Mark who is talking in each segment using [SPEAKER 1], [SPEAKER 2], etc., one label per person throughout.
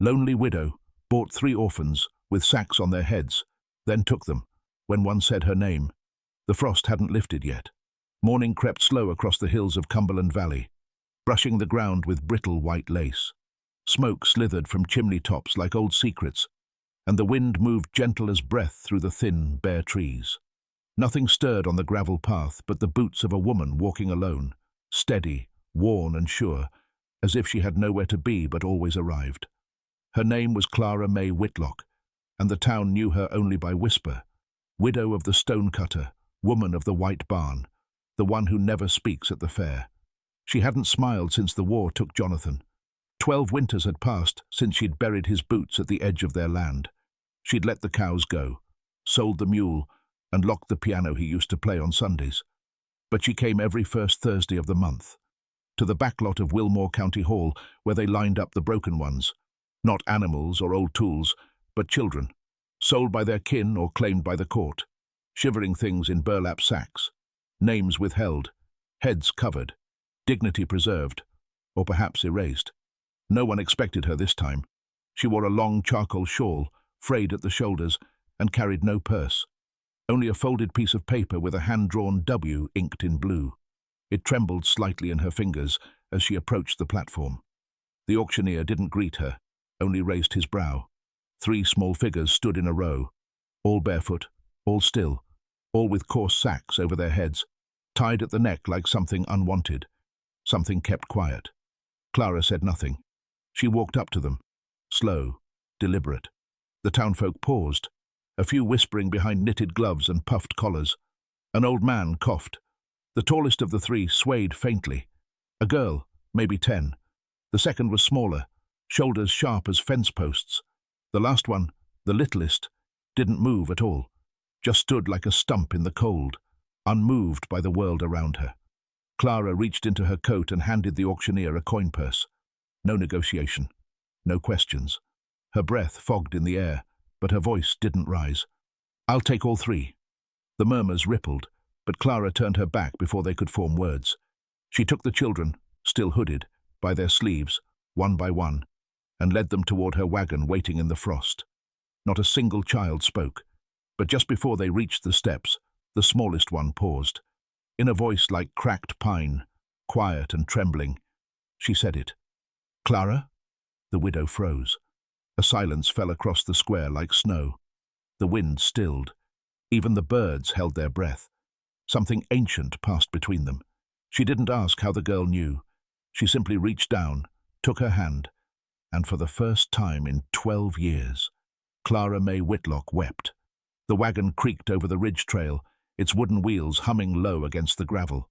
[SPEAKER 1] Lonely widow, bought 3 orphans, with sacks on their heads, then took them, when one said her name. The frost hadn't lifted yet. Morning crept slow across the hills of Cumberland Valley, brushing the ground with brittle white lace. Smoke slithered from chimney tops like old secrets, and the wind moved gentle as breath through the thin, bare trees. Nothing stirred on the gravel path but the boots of a woman walking alone, steady, worn and sure, as if she had nowhere to be but always arrived. Her name was Clara Mae Whitlock, and the town knew her only by whisper. Widow of the stonecutter, woman of the white barn, the one who never speaks at the fair. She hadn't smiled since the war took Jonathan. 12 winters had passed since she'd buried his boots at the edge of their land. She'd let the cows go, sold the mule, and locked the piano he used to play on Sundays. But she came every first Thursday of the month, to the backlot of Wilmore County Hall, where they lined up the broken ones. Not animals or old tools, but children, sold by their kin or claimed by the court. Shivering things in burlap sacks, names withheld, heads covered, dignity preserved, or perhaps erased. No one expected her this time. She wore a long charcoal shawl, frayed at the shoulders, and carried no purse. Only a folded piece of paper with a hand-drawn W inked in blue. It trembled slightly in her fingers as she approached the platform. The auctioneer didn't greet her, only raised his brow. 3 small figures stood in a row, all barefoot, all still, all with coarse sacks over their heads, tied at the neck like something unwanted, something kept quiet. Clara said nothing. She walked up to them, slow, deliberate. The townfolk paused, a few whispering behind knitted gloves and puffed collars. An old man coughed. The tallest of the 3 swayed faintly. A girl, maybe 10. The second was smaller, shoulders sharp as fence posts. The last one, the littlest, didn't move at all, just stood like a stump in the cold, unmoved by the world around her. Clara reached into her coat and handed the auctioneer a coin purse. No negotiation, no questions. Her breath fogged in the air, but her voice didn't rise. "I'll take all 3. The murmurs rippled, but Clara turned her back before they could form words. She took the children, still hooded, by their sleeves, one by one, and led them toward her wagon waiting in the frost. Not a single child spoke, but just before they reached the steps, the smallest one paused. In a voice like cracked pine, quiet and trembling, she said it. "Clara?" The widow froze. A silence fell across the square like snow. The wind stilled. Even the birds held their breath. Something ancient passed between them. She didn't ask how the girl knew. She simply reached down, took her hand, and for the first time in 12 years, Clara Mae Whitlock wept. The wagon creaked over the ridge trail, its wooden wheels humming low against the gravel.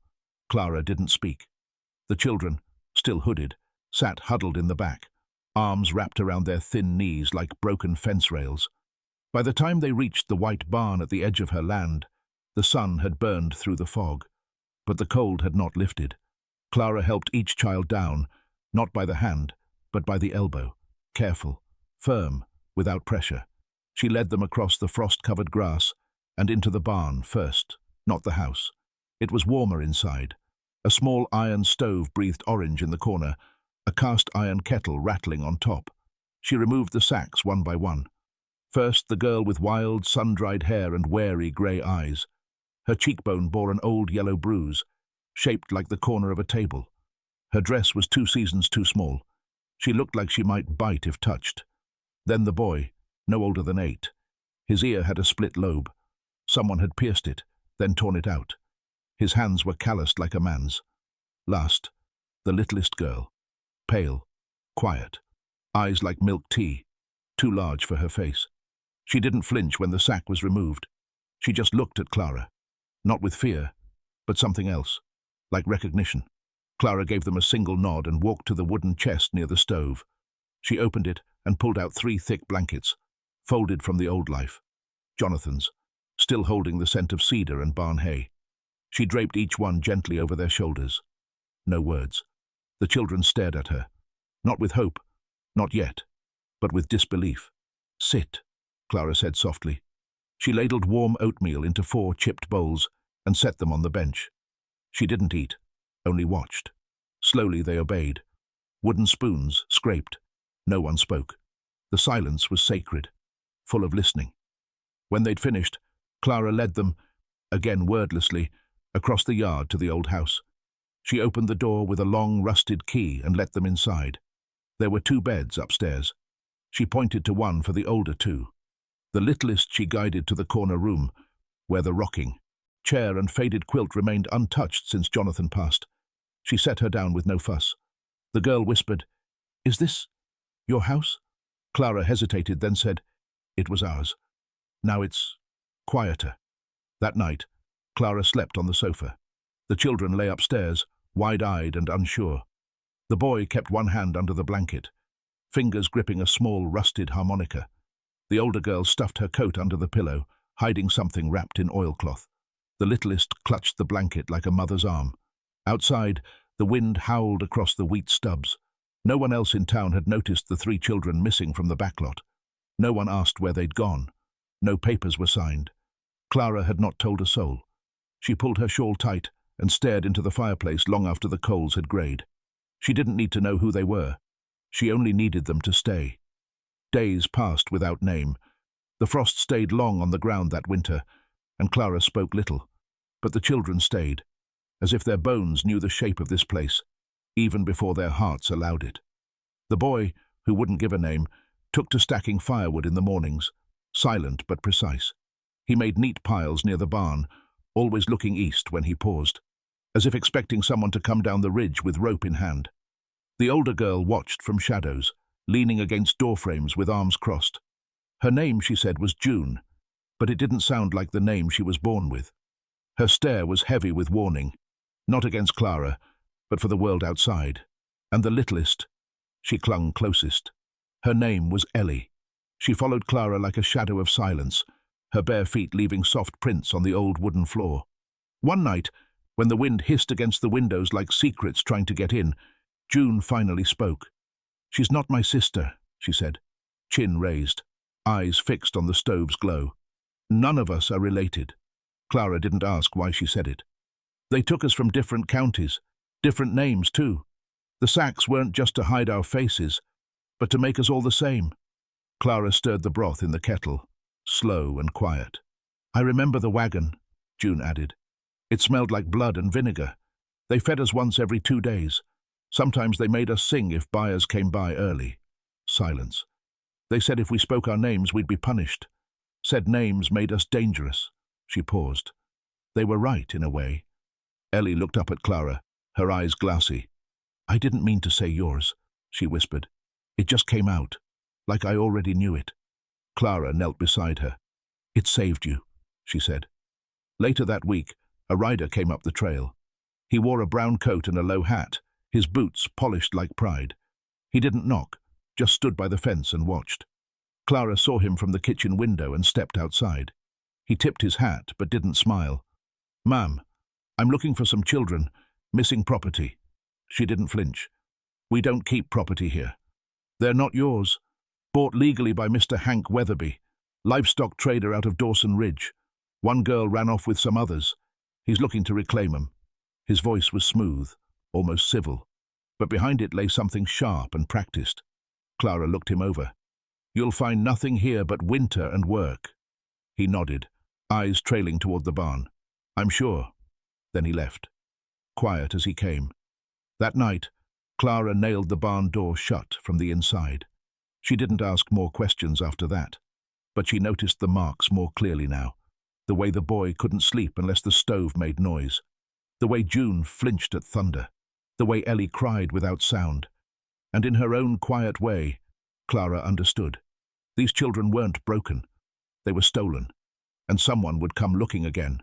[SPEAKER 1] Clara didn't speak. The children, still hooded, sat huddled in the back, arms wrapped around their thin knees like broken fence rails. By the time they reached the white barn at the edge of her land, the sun had burned through the fog, but the cold had not lifted. Clara helped each child down, not by the hand, but by the elbow, careful, firm, without pressure. She led them across the frost-covered grass and into the barn first, not the house. It was warmer inside. A small iron stove breathed orange in the corner, a cast-iron kettle rattling on top. She removed the sacks one by one. First, the girl with wild, sun-dried hair and wary grey eyes. Her cheekbone bore an old yellow bruise, shaped like the corner of a table. Her dress was 2 seasons too small. She looked like she might bite if touched. Then the boy, no older than 8. His ear had a split lobe. Someone had pierced it, then torn it out. His hands were calloused like a man's. Last, the littlest girl, pale, quiet, eyes like milk tea, too large for her face. She didn't flinch when the sack was removed. She just looked at Clara, not with fear, but something else, like recognition. Clara gave them a single nod and walked to the wooden chest near the stove. She opened it and pulled out 3 thick blankets, folded from the old life. Jonathan's, still holding the scent of cedar and barn hay. She draped each one gently over their shoulders. No words. The children stared at her, not with hope, not yet, but with disbelief. "Sit," Clara said softly. She ladled warm oatmeal into 4 chipped bowls and set them on the bench. She didn't eat, only watched. Slowly they obeyed. Wooden spoons scraped. No one spoke. The silence was sacred, full of listening. When they'd finished, Clara led them, again wordlessly, across the yard to the old house. She opened the door with a long, rusted key and let them inside. There were 2 beds upstairs. She pointed to one for the older 2. The littlest she guided to the corner room, where the rocking chair and faded quilt remained untouched since Jonathan passed. She set her down with no fuss. The girl whispered, "Is this your house?" Clara hesitated, then said, "It was ours. Now it's quieter." That night, Clara slept on the sofa. The children lay upstairs, wide-eyed and unsure. The boy kept one hand under the blanket, fingers gripping a small, rusted harmonica. The older girl stuffed her coat under the pillow, hiding something wrapped in oilcloth. The littlest clutched the blanket like a mother's arm. Outside, the wind howled across the wheat stubs. No one else in town had noticed the 3 children missing from the backlot. No one asked where they'd gone. No papers were signed. Clara had not told a soul. She pulled her shawl tight and stared into the fireplace long after the coals had grayed. She didn't need to know who they were. She only needed them to stay. Days passed without name. The frost stayed long on the ground that winter, and Clara spoke little. But the children stayed, as if their bones knew the shape of this place, even before their hearts allowed it. The boy, who wouldn't give a name, took to stacking firewood in the mornings, silent but precise. He made neat piles near the barn, always looking east when he paused, as if expecting someone to come down the ridge with rope in hand. The older girl watched from shadows, leaning against doorframes with arms crossed. Her name, she said, was June, but it didn't sound like the name she was born with. Her stare was heavy with warning, not against Clara, but for the world outside. And the littlest, she clung closest. Her name was Ellie. She followed Clara like a shadow of silence, her bare feet leaving soft prints on the old wooden floor. One night, when the wind hissed against the windows like secrets trying to get in, June finally spoke. "She's not my sister," she said, chin raised, eyes fixed on the stove's glow. "None of us are related." Clara didn't ask why she said it. "They took us from different counties, different names too. The sacks weren't just to hide our faces, but to make us all the same." Clara stirred the broth in the kettle, slow and quiet. "I remember the wagon," June added. "It smelled like blood and vinegar. They fed us once every 2 days. Sometimes they made us sing if buyers came by early." Silence. "They said if we spoke our names we'd be punished. Said names made us dangerous." She paused. "They were right, in a way." Ellie looked up at Clara, her eyes glassy. "I didn't mean to say yours," she whispered. "It just came out, like I already knew it." Clara knelt beside her. "It saved you," she said. Later that week, a rider came up the trail. He wore a brown coat and a low hat, his boots polished like pride. He didn't knock, just stood by the fence and watched. Clara saw him from the kitchen window and stepped outside. He tipped his hat but didn't smile. "Ma'am, I'm looking for some children, missing property." She didn't flinch. "We don't keep property here. They're not yours. Bought legally by Mr. Hank Weatherby, livestock trader out of Dawson Ridge. One girl ran off with some others. He's looking to reclaim 'em." His voice was smooth, almost civil, but behind it lay something sharp and practiced. Clara looked him over. "You'll find nothing here but winter and work." He nodded, eyes trailing toward the barn. "I'm sure." Then he left, quiet as he came. That night, Clara nailed the barn door shut from the inside. She didn't ask more questions after that, but she noticed the marks more clearly now. The way the boy couldn't sleep unless the stove made noise. The way June flinched at thunder. The way Ellie cried without sound. And in her own quiet way, Clara understood. These children weren't broken. They were stolen, and someone would come looking again.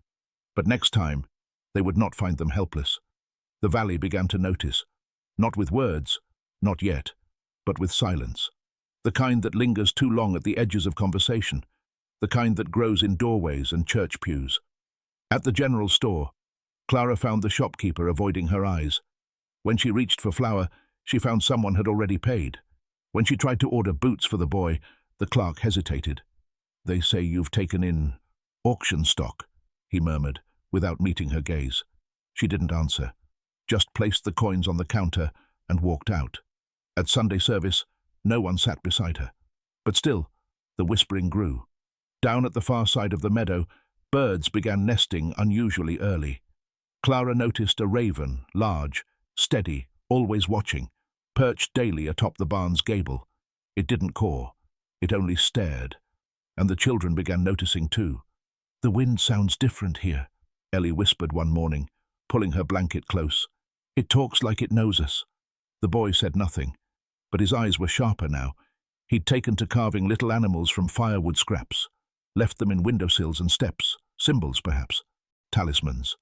[SPEAKER 1] But next time, they would not find them helpless. The valley began to notice, not with words, not yet, but with silence. The kind that lingers too long at the edges of conversation, the kind that grows in doorways and church pews. At the general store, Clara found the shopkeeper avoiding her eyes. When she reached for flour, she found someone had already paid. When she tried to order boots for the boy, the clerk hesitated. "They say you've taken in auction stock," he murmured, without meeting her gaze. She didn't answer, just placed the coins on the counter and walked out. At Sunday service, no one sat beside her. But still, the whispering grew. Down at the far side of the meadow, birds began nesting unusually early. Clara noticed a raven, large, steady, always watching, perched daily atop the barn's gable. It didn't caw. It only stared. And the children began noticing too. "The wind sounds different here," Ellie whispered one morning, pulling her blanket close. "It talks like it knows us." The boy said nothing, but his eyes were sharper now. He'd taken to carving little animals from firewood scraps, left them in windowsills and steps, symbols perhaps, talismans.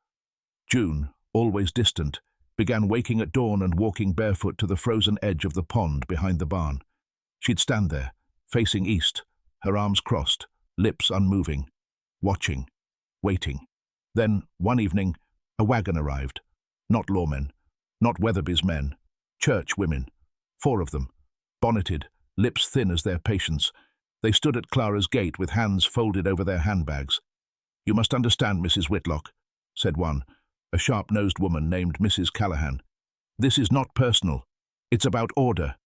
[SPEAKER 1] June, always distant, began waking at dawn and walking barefoot to the frozen edge of the pond behind the barn. She'd stand there, facing east, her arms crossed, lips unmoving, watching, waiting. Then, one evening, a wagon arrived. Not lawmen, not Weatherby's men, church women, 4 of them, bonneted, lips thin as their patience. They stood at Clara's gate with hands folded over their handbags. "You must understand, Mrs. Whitlock," said one, a sharp-nosed woman named Mrs. Callahan. "This is not personal. It's about order."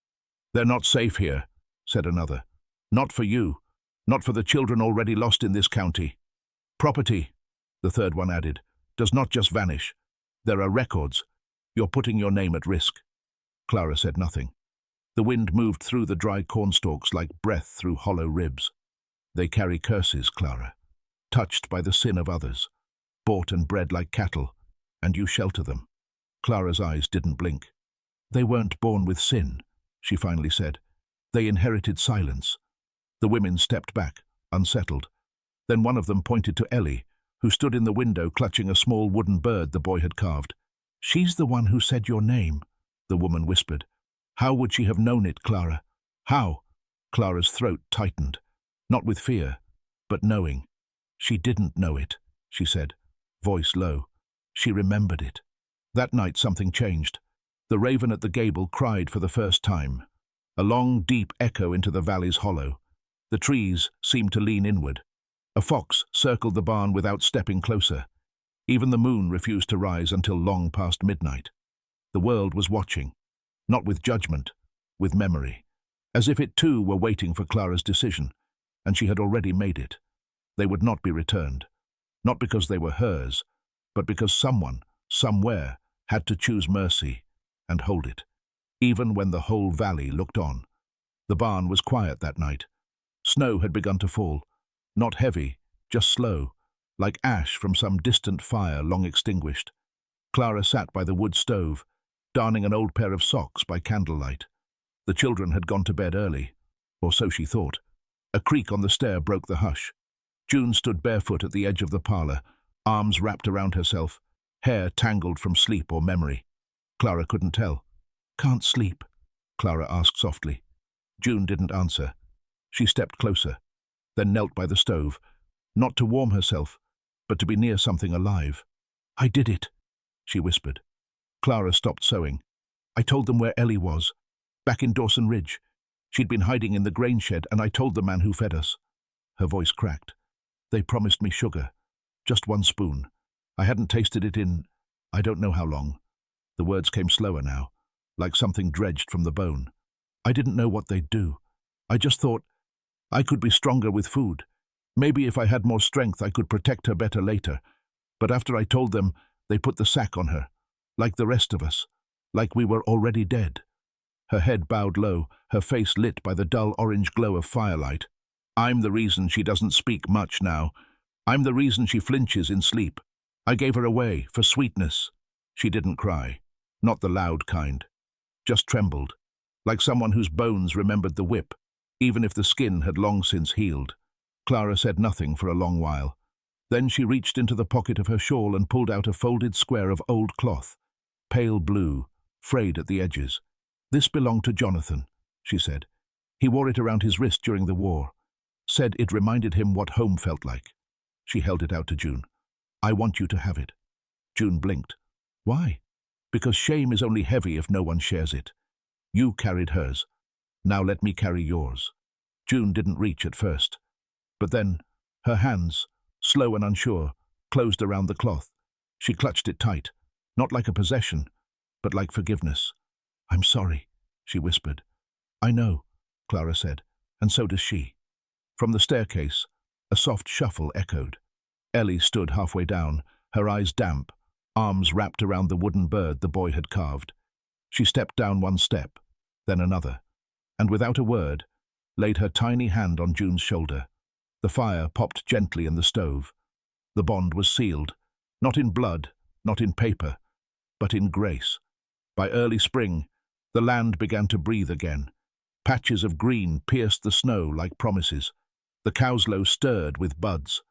[SPEAKER 1] "They're not safe here," said another. "Not for you. Not for the children already lost in this county. Property," the third one added, "does not just vanish. There are records. You're putting your name at risk." Clara said nothing. The wind moved through the dry cornstalks like breath through hollow ribs. "They carry curses, Clara, touched by the sin of others, bought and bred like cattle, and you shelter them." Clara's eyes didn't blink. "They weren't born with sin," she finally said. "They inherited silence." The women stepped back, unsettled. Then one of them pointed to Ellie, who stood in the window clutching a small wooden bird the boy had carved. "She's the one who said your name," the woman whispered. "How would she have known it, Clara? How?" Clara's throat tightened, not with fear, but knowing. "She didn't know it," she said, voice low. "She remembered it." That night something changed. The raven at the gable cried for the first time, a long, deep echo into the valley's hollow. The trees seemed to lean inward. A fox circled the barn without stepping closer. Even the moon refused to rise until long past midnight. The world was watching, not with judgment, with memory, as if it too were waiting for Clara's decision, and she had already made it. They would not be returned, not because they were hers, but because someone, somewhere, had to choose mercy and hold it, even when the whole valley looked on. The barn was quiet that night. Snow had begun to fall, not heavy, just slow, like ash from some distant fire long extinguished. Clara sat by the wood stove, darning an old pair of socks by candlelight. The children had gone to bed early, or so she thought. A creak on the stair broke the hush. June stood barefoot at the edge of the parlor, arms wrapped around herself, hair tangled from sleep or memory. Clara couldn't tell. "Can't sleep?" Clara asked softly. June didn't answer. She stepped closer, then knelt by the stove, not to warm herself, but to be near something alive. "I did it," she whispered. Clara stopped sewing. "I told them where Ellie was, back in Dawson Ridge. She'd been hiding in the grain shed, and I told the man who fed us." Her voice cracked. "They promised me sugar, just 1 spoon. I hadn't tasted it in, I don't know how long." The words came slower now, like something dredged from the bone. "I didn't know what they'd do. I just thought I could be stronger with food. Maybe if I had more strength I could protect her better later. But after I told them, they put the sack on her, like the rest of us, like we were already dead." Her head bowed low, her face lit by the dull orange glow of firelight. "I'm the reason she doesn't speak much now. I'm the reason she flinches in sleep. I gave her away, for sweetness." She didn't cry, not the loud kind, just trembled, like someone whose bones remembered the whip, even if the skin had long since healed. Clara said nothing for a long while. Then she reached into the pocket of her shawl and pulled out a folded square of old cloth, pale blue, frayed at the edges. "This belonged to Jonathan," she said. "He wore it around his wrist during the war. Said it reminded him what home felt like." She held it out to June. "I want you to have it." June blinked. "Why?" "Because shame is only heavy if no one shares it. You carried hers. Now let me carry yours." June didn't reach at first. But then, her hands, slow and unsure, closed around the cloth. She clutched it tight, not like a possession, but like forgiveness. "I'm sorry," she whispered. "I know," Clara said, and so does she. From the staircase, a soft shuffle echoed. Ellie stood halfway down, her eyes damp, arms wrapped around the wooden bird the boy had carved. She stepped down one step, then another, and without a word, laid her tiny hand on June's shoulder. The fire popped gently in the stove. The bond was sealed, not in blood, not in paper, but in grace. By early spring, the land began to breathe again. Patches of green pierced the snow like promises. The cowslow stirred with buds.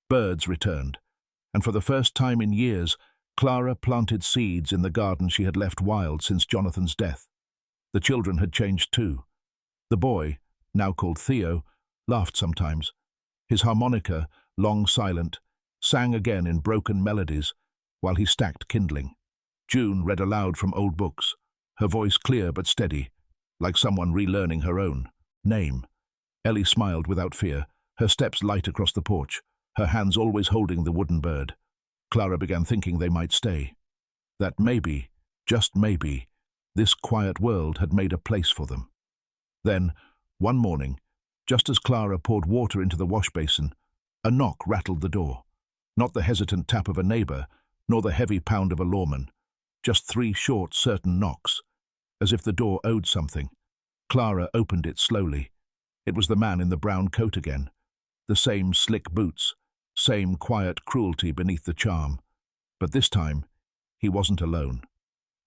[SPEAKER 1] Birds returned, and for the first time in years, Clara planted seeds in the garden she had left wild since Jonathan's death. The children had changed too. The boy, now called Theo, laughed sometimes. His harmonica, long silent, sang again in broken melodies while he stacked kindling. June read aloud from old books, her voice clear but steady, like someone relearning her own name. Ellie smiled without fear, her steps light across the porch, her hands always holding the wooden bird. Clara began thinking they might stay. That maybe, just maybe, this quiet world had made a place for them. Then, one morning, just as Clara poured water into the wash basin, a knock rattled the door. Not the hesitant tap of a neighbor, nor the heavy pound of a lawman. Just 3 short, certain knocks, as if the door owed something. Clara opened it slowly. It was the man in the brown coat again. The same slick boots, same quiet cruelty beneath the charm. But this time, he wasn't alone.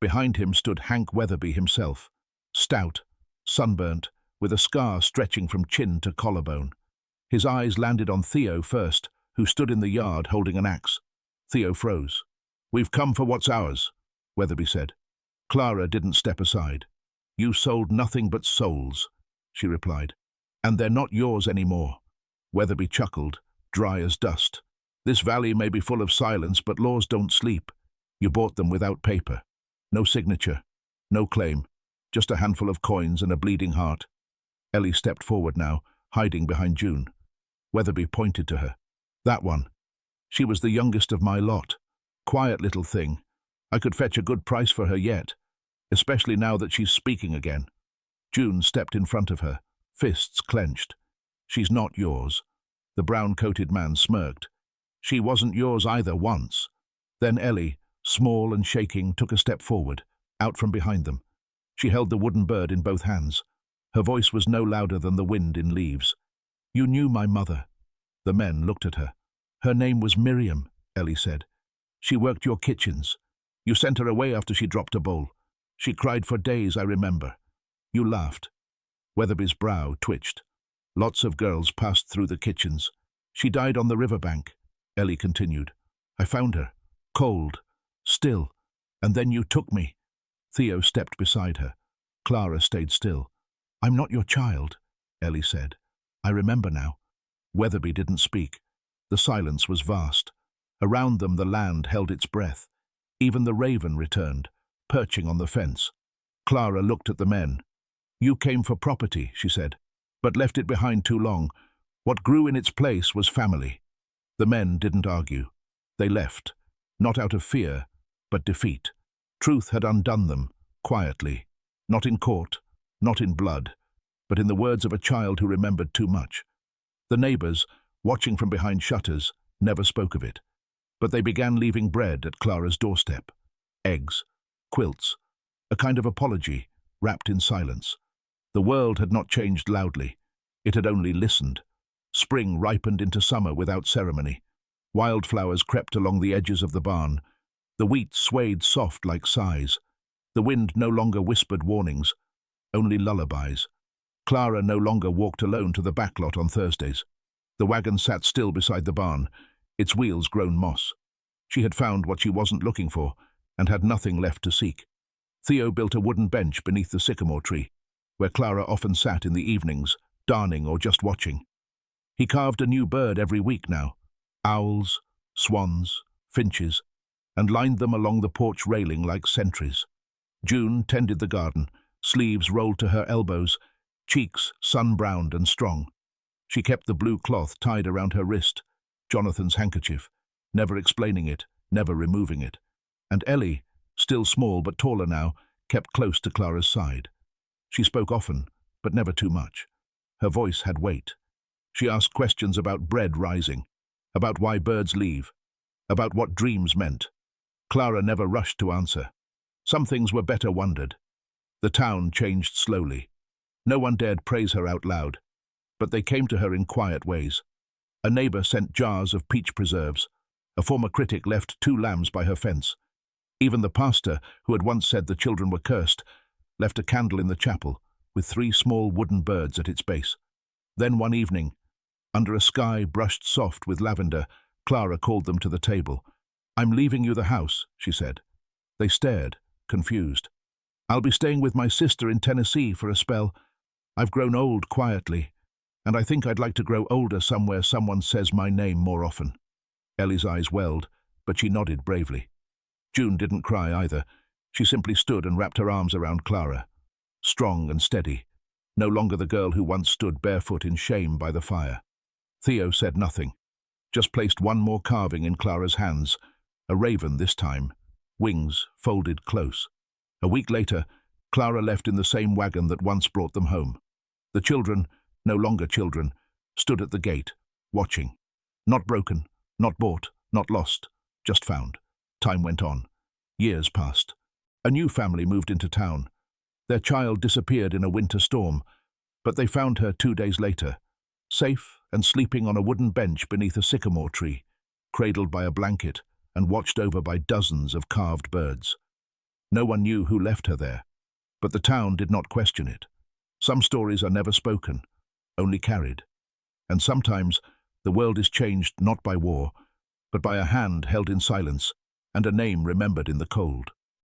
[SPEAKER 1] Behind him stood Hank Weatherby himself, stout, sunburnt, with a scar stretching from chin to collarbone. His eyes landed on Theo first, who stood in the yard holding an axe. Theo froze. "We've come for what's ours," Weatherby said. Clara didn't step aside. "You sold nothing but souls," she replied. "And they're not yours anymore." Weatherby chuckled, dry as dust. "This valley may be full of silence, but laws don't sleep. You bought them without paper. No signature, no claim, just a handful of coins and a bleeding heart." Ellie stepped forward now, hiding behind June. Weatherby pointed to her. "That one. She was the youngest of my lot. Quiet little thing. I could fetch a good price for her yet, especially now that she's speaking again." June stepped in front of her, fists clenched. "She's not yours." The brown-coated man smirked. "She wasn't yours either once." Then Ellie, small and shaking, took a step forward, out from behind them. She held the wooden bird in both hands. Her voice was no louder than the wind in leaves. "You knew my mother." The men looked at her. "Her name was Miriam," Ellie said. "She worked your kitchens. You sent her away after she dropped a bowl. She cried for days, I remember. You laughed." Weatherby's brow twitched. "Lots of girls passed through the kitchens. She died on the riverbank," Ellie continued. "I found her, cold, still, and then you took me." Theo stepped beside her. Clara stayed still. "I'm not your child," Ellie said. "I remember now." Weatherby didn't speak. The silence was vast. Around them the land held its breath. Even the raven returned, perching on the fence. Clara looked at the men. "You came for property," she said, "but left it behind too long. What grew in its place was family." The men didn't argue. They left, not out of fear, but defeat. Truth had undone them, quietly, not in court, not in blood, but in the words of a child who remembered too much. The neighbors, watching from behind shutters, never spoke of it, but they began leaving bread at Clara's doorstep. Eggs, quilts, a kind of apology, wrapped in silence. The world had not changed loudly. It had only listened. Spring ripened into summer without ceremony. Wildflowers crept along the edges of the barn. The wheat swayed soft like sighs. The wind no longer whispered warnings, only lullabies. Clara no longer walked alone to the backlot on Thursdays. The wagon sat still beside the barn, its wheels grown moss. She had found what she wasn't looking for, and had nothing left to seek. Theo built a wooden bench beneath the sycamore tree, where Clara often sat in the evenings, darning or just watching. He carved a new bird every week now, owls, swans, finches, and lined them along the porch railing like sentries. June tended the garden, sleeves rolled to her elbows, cheeks sun-browned and strong. She kept the blue cloth tied around her wrist, Jonathan's handkerchief, never explaining it, never removing it. And Ellie, still small but taller now, kept close to Clara's side. She spoke often, but never too much. Her voice had weight. She asked questions about bread rising, about why birds leave, about what dreams meant. Clara never rushed to answer. Some things were better wondered. The town changed slowly. No one dared praise her out loud, but they came to her in quiet ways. A neighbor sent jars of peach preserves. A former critic left 2 lambs by her fence. Even the pastor, who had once said the children were cursed, left a candle in the chapel with 3 small wooden birds at its base. Then one evening, under a sky brushed soft with lavender, Clara called them to the table. "I'm leaving you the house," she said. They stared, confused. "I'll be staying with my sister in Tennessee for a spell. I've grown old quietly, and I think I'd like to grow older somewhere someone says my name more often." Ellie's eyes welled, but she nodded bravely. June didn't cry either. She simply stood and wrapped her arms around Clara. Strong and steady, no longer the girl who once stood barefoot in shame by the fire. Theo said nothing, just placed one more carving in Clara's hands, a raven this time, wings folded close. A week later, Clara left in the same wagon that once brought them home. The children, no longer children, stood at the gate, watching. Not broken, not bought, not lost, just found. Time went on. Years passed. A new family moved into town. Their child disappeared in a winter storm, but they found her 2 days later, safe and sleeping on a wooden bench beneath a sycamore tree, cradled by a blanket and watched over by dozens of carved birds. No one knew who left her there, but the town did not question it. Some stories are never spoken, only carried. And sometimes the world is changed not by war, but by a hand held in silence and a name remembered in the cold.